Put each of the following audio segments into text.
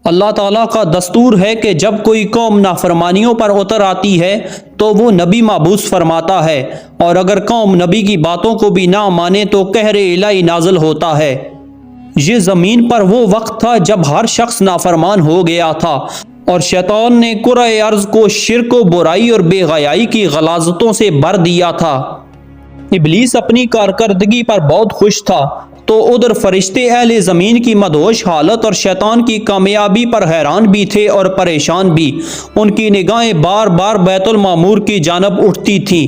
اللہ تعالیٰ کا دستور ہے کہ جب کوئی قوم نافرمانیوں پر اتر آتی ہے تو وہ نبی مبعوث فرماتا ہے، اور اگر قوم نبی کی باتوں کو بھی نہ مانے تو قہر الہی نازل ہوتا ہے۔ یہ زمین پر وہ وقت تھا جب ہر شخص نافرمان ہو گیا تھا، اور شیطان نے کرۂ ارض کو شرک و برائی اور بے حیائی کی غلاظتوں سے بھر دیا تھا۔ ابلیس اپنی کارکردگی پر بہت خوش تھا، تو ادھر فرشتے اہل زمین کی مدہوش حالت اور شیطان کی کامیابی پر حیران بھی تھے اور پریشان بھی۔ ان کی نگاہیں بار بار بیت المعمور کی جانب اٹھتی تھیں۔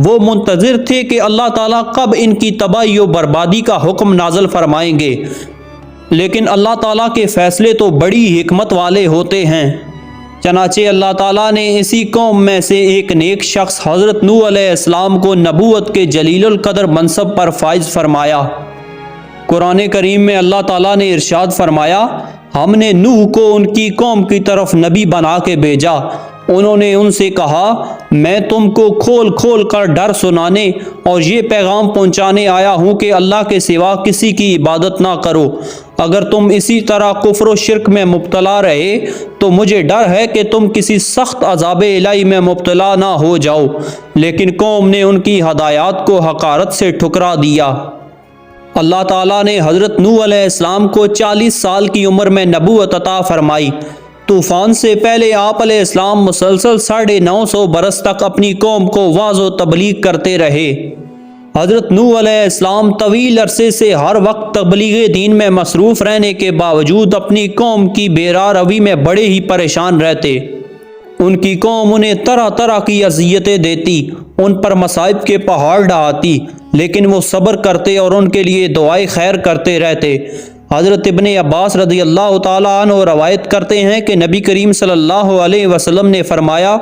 وہ منتظر تھے کہ اللہ تعالیٰ کب ان کی تباہی و بربادی کا حکم نازل فرمائیں گے، لیکن اللہ تعالیٰ کے فیصلے تو بڑی حکمت والے ہوتے ہیں۔ چنانچہ اللہ تعالیٰ نے اسی قوم میں سے ایک نیک شخص حضرت نوح علیہ السلام کو نبوت کے جلیل القدر منصب پر فائز فرمایا۔ قرآن کریم میں اللہ تعالیٰ نے ارشاد فرمایا، ہم نے نوح کو ان کی قوم کی طرف نبی بنا کے بھیجا۔ انہوں نے ان سے کہا، میں تم کو کھول کھول کر ڈر سنانے اور یہ پیغام پہنچانے آیا ہوں کہ اللہ کے سوا کسی کی عبادت نہ کرو۔ اگر تم اسی طرح کفر و شرک میں مبتلا رہے تو مجھے ڈر ہے کہ تم کسی سخت عذاب الہی میں مبتلا نہ ہو جاؤ۔ لیکن قوم نے ان کی ہدایات کو حقارت سے ٹھکرا دیا۔ اللہ تعالیٰ نے حضرت نوح علیہ السلام کو 40 سال کی عمر میں نبوت عطا فرمائی۔ طوفان سے پہلے آپ علیہ السلام مسلسل 950 برس تک اپنی قوم کو وعظ و تبلیغ کرتے رہے۔ حضرت نوح علیہ السلام طویل عرصے سے ہر وقت تبلیغ دین میں مصروف رہنے کے باوجود اپنی قوم کی بے راہ روی میں بڑے ہی پریشان رہتے۔ ان کی قوم انہیں طرح طرح کی اذیتیں دیتی، ان پر مصائب کے پہاڑ ڈھاتی، لیکن وہ صبر کرتے اور ان کے لیے دعائے خیر کرتے رہتے۔ حضرت ابن عباس رضی اللہ تعالیٰ عنہ روایت کرتے ہیں کہ نبی کریم صلی اللہ علیہ وسلم نے فرمایا،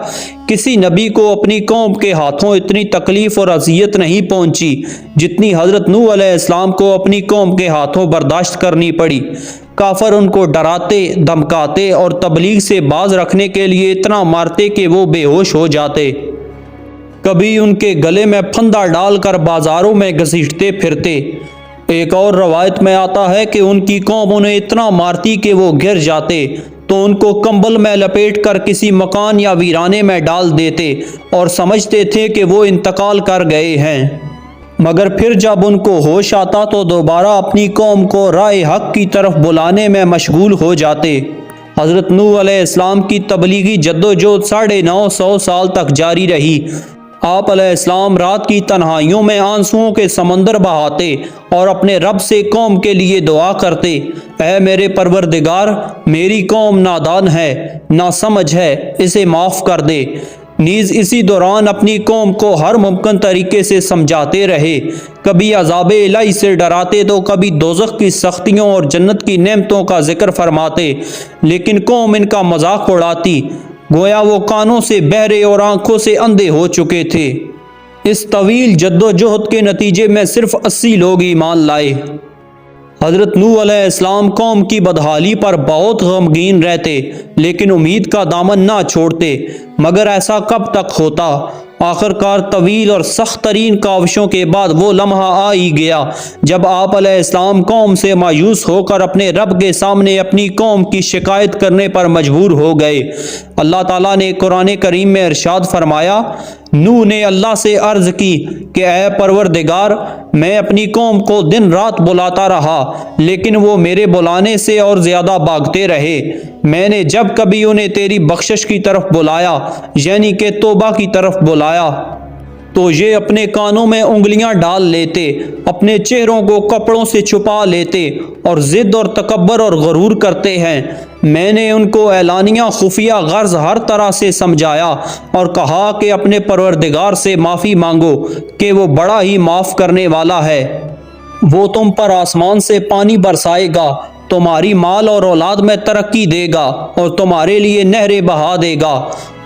کسی نبی کو اپنی قوم کے ہاتھوں اتنی تکلیف اور اذیت نہیں پہنچی جتنی حضرت نوح علیہ السلام کو اپنی قوم کے ہاتھوں برداشت کرنی پڑی۔ کافر ان کو ڈراتے، دھمکاتے اور تبلیغ سے باز رکھنے کے لیے اتنا مارتے کہ وہ بے ہوش ہو جاتے۔ کبھی ان کے گلے میں پھندا ڈال کر بازاروں میں گھسیٹتے پھرتے۔ ایک اور روایت میں آتا ہے کہ ان کی قوم انہیں اتنا مارتی کہ وہ گر جاتے تو ان کو کمبل میں لپیٹ کر کسی مکان یا ویرانے میں ڈال دیتے اور سمجھتے تھے کہ وہ انتقال کر گئے ہیں، مگر پھر جب ان کو ہوش آتا تو دوبارہ اپنی قوم کو راہ حق کی طرف بلانے میں مشغول ہو جاتے۔ حضرت نوح علیہ السلام کی تبلیغی جدوجہد 950 سال تک جاری رہی۔ آپ علیہ السلام رات کی تنہائیوں میں آنسوؤں کے سمندر بہاتے اور اپنے رب سے قوم کے لیے دعا کرتے، اے میرے پروردگار، میری قوم نادان ہے، ناسمجھ ہے، اسے معاف کر دے۔ نیز اسی دوران اپنی قوم کو ہر ممکن طریقے سے سمجھاتے رہے، کبھی عذاب الہی سے ڈراتے تو کبھی دوزخ کی سختیوں اور جنت کی نعمتوں کا ذکر فرماتے، لیکن قوم ان کا مذاق اڑاتی، گویا وہ کانوں سے بہرے اور آنکھوں سے اندھے ہو چکے تھے۔ اس طویل جد و جہد کے نتیجے میں صرف 80 لوگ ایمان لائے۔ حضرت نوح علیہ السلام قوم کی بدحالی پر بہت غمگین رہتے، لیکن امید کا دامن نہ چھوڑتے۔ مگر ایسا کب تک ہوتا؟ آخر کار طویل اور سخت ترین کاوشوں کے بعد وہ لمحہ آ ہی گیا جب آپ علیہ السلام قوم سے مایوس ہو کر اپنے رب کے سامنے اپنی قوم کی شکایت کرنے پر مجبور ہو گئے۔ اللہ تعالیٰ نے قرآن کریم میں ارشاد فرمایا، نوح نے اللہ سے عرض کی کہ اے پروردگار، میں اپنی قوم کو دن رات بلاتا رہا، لیکن وہ میرے بلانے سے اور زیادہ بھاگتے رہے۔ میں نے جب کبھی انہیں تیری بخشش کی طرف بلایا، یعنی کہ توبہ کی طرف بلایا، تو یہ اپنے کانوں میں انگلیاں ڈال لیتے، اپنے چہروں کو کپڑوں سے چھپا لیتے اور ضد اور تکبر اور غرور کرتے ہیں۔ میں نے ان کو اعلانیہ خفیہ غرض ہر طرح سے سمجھایا اور کہا کہ اپنے پروردگار سے معافی مانگو کہ وہ بڑا ہی معاف کرنے والا ہے۔ وہ تم پر آسمان سے پانی برسائے گا، تمہاری مال اور اولاد میں ترقی دے گا اور تمہارے لیے نہریں بہا دے گا۔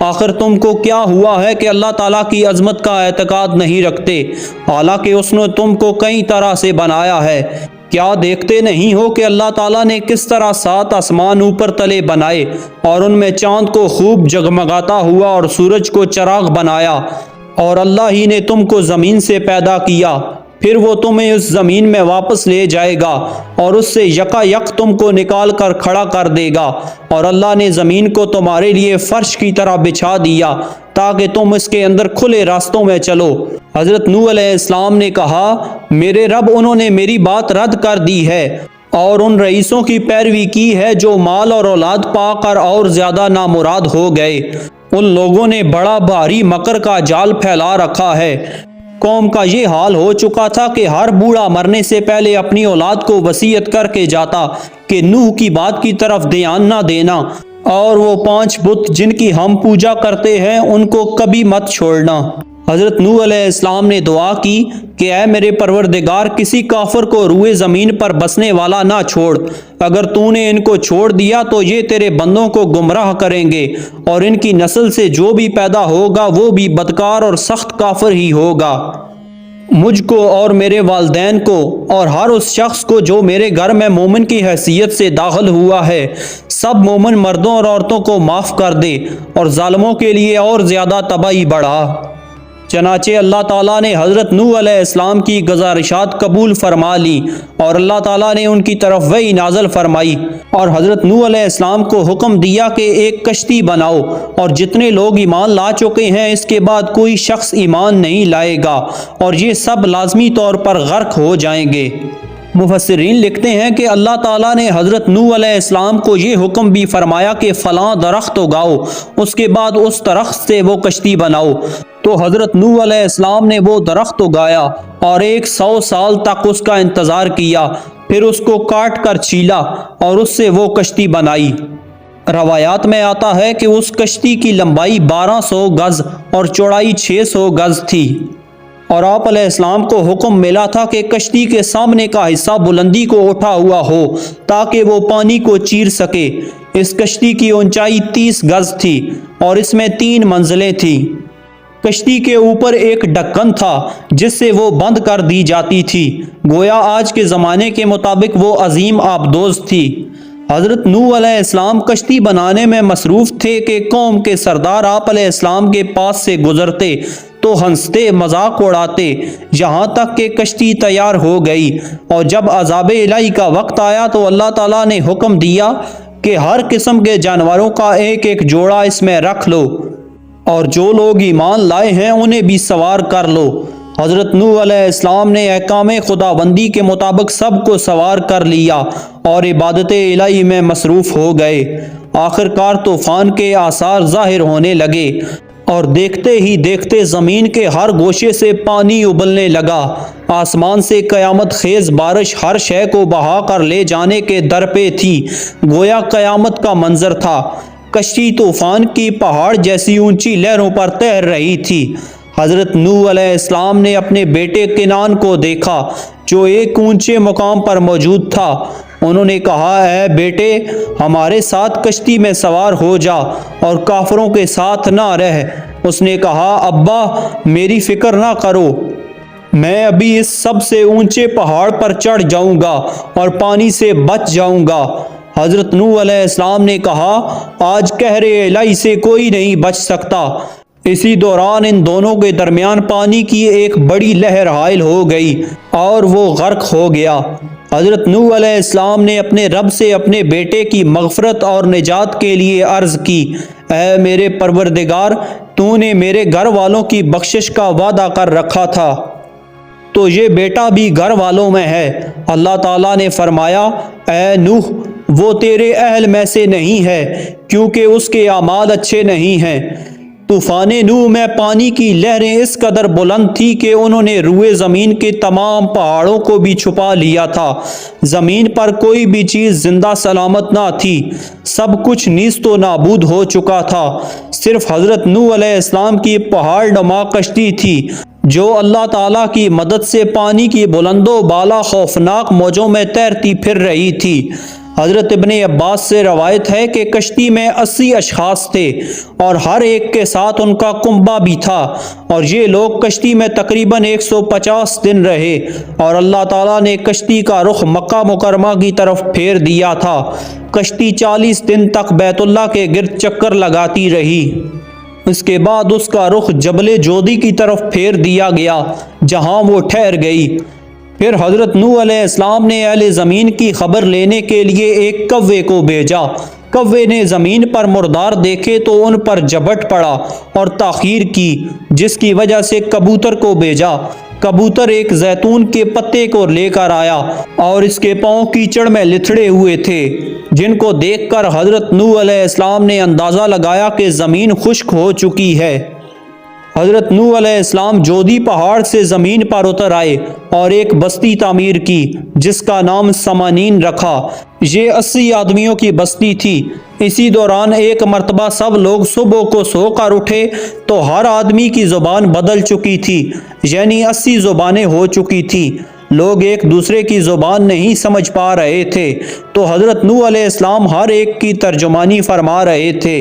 آخر تم کو کیا ہوا ہے کہ اللہ تعالیٰ کی عظمت کا اعتقاد نہیں رکھتے، حالانکہ اس نے تم کو کئی طرح سے بنایا ہے؟ کیا دیکھتے نہیں ہو کہ اللہ تعالیٰ نے کس طرح 7 آسمان اوپر تلے بنائے اور ان میں چاند کو خوب جگمگاتا ہوا اور سورج کو چراغ بنایا، اور اللہ ہی نے تم کو زمین سے پیدا کیا، پھر وہ تمہیں اس زمین میں واپس لے جائے گا اور اس سے یکا یک تم کو نکال کر کھڑا کر دے گا، اور اللہ نے زمین کو تمہارے لیے فرش کی طرح بچھا دیا تاکہ تم اس کے اندر کھلے راستوں میں چلو۔ حضرت نوح علیہ السلام نے کہا، میرے رب، انہوں نے میری بات رد کر دی ہے اور ان رئیسوں کی پیروی کی ہے جو مال اور اولاد پا کر اور زیادہ نامراد ہو گئے۔ ان لوگوں نے بڑا بھاری مکر کا جال پھیلا رکھا ہے۔ قوم کا یہ حال ہو چکا تھا کہ ہر بوڑھا مرنے سے پہلے اپنی اولاد کو وصیت کر کے جاتا کہ نوح کی بات کی طرف دھیان نہ دینا، اور وہ 5 بت جن کی ہم پوجا کرتے ہیں ان کو کبھی مت چھوڑنا۔ حضرت نوح علیہ السلام نے دعا کی کہ اے میرے پروردگار، کسی کافر کو روئے زمین پر بسنے والا نہ چھوڑ، اگر تو نے ان کو چھوڑ دیا تو یہ تیرے بندوں کو گمراہ کریں گے، اور ان کی نسل سے جو بھی پیدا ہوگا وہ بھی بدکار اور سخت کافر ہی ہوگا۔ مجھ کو اور میرے والدین کو اور ہر اس شخص کو جو میرے گھر میں مومن کی حیثیت سے داخل ہوا ہے، سب مومن مردوں اور عورتوں کو معاف کر دے اور ظالموں کے لیے اور زیادہ تباہی بڑھا۔ چنانچہ اللہ تعالیٰ نے حضرت نوح علیہ السلام کی گزارشات قبول فرما لی اور اللہ تعالیٰ نے ان کی طرف وحی نازل فرمائی اور حضرت نوح علیہ السلام کو حکم دیا کہ ایک کشتی بناؤ، اور جتنے لوگ ایمان لا چکے ہیں اس کے بعد کوئی شخص ایمان نہیں لائے گا، اور یہ سب لازمی طور پر غرق ہو جائیں گے۔ مفسرین لکھتے ہیں کہ اللہ تعالیٰ نے حضرت نوح علیہ السلام کو یہ حکم بھی فرمایا کہ فلاں درخت اگاؤ، اس کے بعد اس درخت سے وہ کشتی بناؤ۔ تو حضرت نوح علیہ السلام نے وہ درخت اگایا اور 100 سال تک اس کا انتظار کیا، پھر اس کو کاٹ کر چھیلا اور اس سے وہ کشتی بنائی۔ روایات میں آتا ہے کہ اس کشتی کی لمبائی 1200 گز اور چوڑائی 600 گز تھی، اور آپ علیہ السلام کو حکم ملا تھا کہ کشتی کے سامنے کا حصہ بلندی کو اٹھا ہوا ہو تاکہ وہ پانی کو چیر سکے۔ اس کشتی کی اونچائی 30 گز تھی اور اس میں 3 منزلیں تھیں۔ کشتی کے اوپر ایک ڈھکن تھا جس سے وہ بند کر دی جاتی تھی، گویا آج کے زمانے کے مطابق وہ عظیم آبدوز تھی۔ حضرت نوح علیہ السلام کشتی بنانے میں مصروف تھے کہ قوم کے سردار آپ علیہ السلام کے پاس سے گزرتے تو ہنستے، مذاق اڑاتے، یہاں تک کہ کشتی تیار ہو گئی، اور جب عذاب الہی کا وقت آیا تو اللہ تعالیٰ نے حکم دیا کہ ہر قسم کے جانوروں کا ایک ایک جوڑا اس میں رکھ لو، اور جو لوگ ایمان لائے ہیں انہیں بھی سوار کر لو۔ حضرت نوح علیہ السلام نے احکام خداوندی کے مطابق سب کو سوار کر لیا اور عبادت الہی میں مصروف ہو گئے۔ آخر کار طوفان کے آثار ظاہر ہونے لگے اور دیکھتے ہی دیکھتے زمین کے ہر گوشے سے پانی ابلنے لگا۔ آسمان سے قیامت خیز بارش ہر شے کو بہا کر لے جانے کے در پہ تھی، گویا قیامت کا منظر تھا۔ کشتی طوفان کی پہاڑ جیسی اونچی لہروں پر تیر رہی تھی۔ حضرت نوح علیہ السلام نے اپنے بیٹے کنعان کو دیکھا جو ایک اونچے مقام پر موجود تھا۔ انہوں نے کہا، اے بیٹے، ہمارے ساتھ کشتی میں سوار ہو جا اور کافروں کے ساتھ نہ رہ۔ اس نے کہا، ابا، میری فکر نہ کرو، میں ابھی اس سب سے اونچے پہاڑ پر چڑھ جاؤں گا اور پانی سے بچ جاؤں گا۔ حضرت نوح علیہ السلام نے کہا، آج قہر الہی سے کوئی نہیں بچ سکتا۔ اسی دوران ان دونوں کے درمیان پانی کی ایک بڑی لہر حائل ہو گئی اور وہ غرق ہو گیا۔ حضرت نوح علیہ السلام نے اپنے رب سے اپنے بیٹے کی مغفرت اور نجات کے لیے عرض کی، اے میرے پروردگار، تو نے میرے گھر والوں کی بخشش کا وعدہ کر رکھا تھا، تو یہ بیٹا بھی گھر والوں میں ہے۔ اللہ تعالیٰ نے فرمایا، اے نوح، وہ تیرے اہل میں سے نہیں ہے کیونکہ اس کے اعمال اچھے نہیں ہیں۔ طوفان نوح میں پانی کی لہریں اس قدر بلند تھی کہ انہوں نے روئے زمین کے تمام پہاڑوں کو بھی چھپا لیا تھا۔ زمین پر کوئی بھی چیز زندہ سلامت نہ تھی، سب کچھ نیست و نابود ہو چکا تھا۔ صرف حضرت نوح علیہ السلام کی پہاڑ نما کشتی تھی جو اللہ تعالیٰ کی مدد سے پانی کی بلند و بالا خوفناک موجوں میں تیرتی پھر رہی تھی۔ حضرت ابن عباس سے روایت ہے کہ کشتی میں 80 اشخاص تھے اور ہر ایک کے ساتھ ان کا کنبہ بھی تھا، اور یہ لوگ کشتی میں تقریباً 150 دن رہے، اور اللہ تعالیٰ نے کشتی کا رخ مکہ مکرمہ کی طرف پھیر دیا تھا۔ کشتی 40 دن تک بیت اللہ کے گرد چکر لگاتی رہی۔ اس کے بعد اس کا رخ جبل جودی کی طرف پھیر دیا گیا جہاں وہ ٹھہر گئی۔ پھر حضرت نوح علیہ السلام نے اہل زمین کی خبر لینے کے لیے ایک کوے کو بھیجا۔ کوے نے زمین پر مردار دیکھے تو ان پر جھپٹ پڑا اور تاخیر کی، جس کی وجہ سے کبوتر کو بھیجا۔ کبوتر ایک زیتون کے پتے کو لے کر آیا اور اس کے پاؤں کیچڑ میں لتھڑے ہوئے تھے، جن کو دیکھ کر حضرت نوح علیہ السلام نے اندازہ لگایا کہ زمین خشک ہو چکی ہے۔ حضرت نوح علیہ السلام جودی پہاڑ سے زمین پر اتر آئے اور ایک بستی تعمیر کی جس کا نام سمانین رکھا۔ یہ 80 آدمیوں کی بستی تھی۔ اسی دوران ایک مرتبہ سب لوگ صبح کو سو کر اٹھے تو ہر آدمی کی زبان بدل چکی تھی، یعنی 80 زبانیں ہو چکی تھی۔ لوگ ایک دوسرے کی زبان نہیں سمجھ پا رہے تھے تو حضرت نوح علیہ السلام ہر ایک کی ترجمانی فرما رہے تھے۔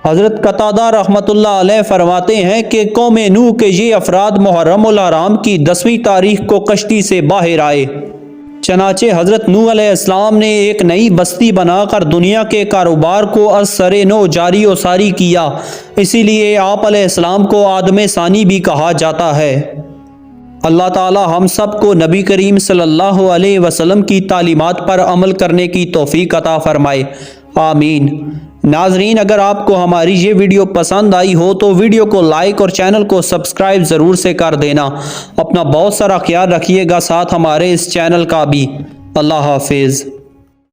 حضرت قتادہ رحمۃ اللہ علیہ فرماتے ہیں کہ قوم نوح کے یہ افراد محرم الحرام کی 10ویں تاریخ کو کشتی سے باہر آئے۔ چنانچہ حضرت نوح علیہ السلام نے ایک نئی بستی بنا کر دنیا کے کاروبار کو از سر نو جاری و ساری کیا۔ اسی لیے آپ علیہ السلام کو آدم ثانی بھی کہا جاتا ہے۔ اللہ تعالی ہم سب کو نبی کریم صلی اللہ علیہ وسلم کی تعلیمات پر عمل کرنے کی توفیق عطا فرمائے، آمین۔ ناظرین، اگر آپ کو ہماری یہ ویڈیو پسند آئی ہو تو ویڈیو کو لائک اور چینل کو سبسکرائب ضرور سے کر دینا۔ اپنا بہت سارا خیال رکھیے گا، ساتھ ہمارے اس چینل کا بھی۔ اللہ حافظ۔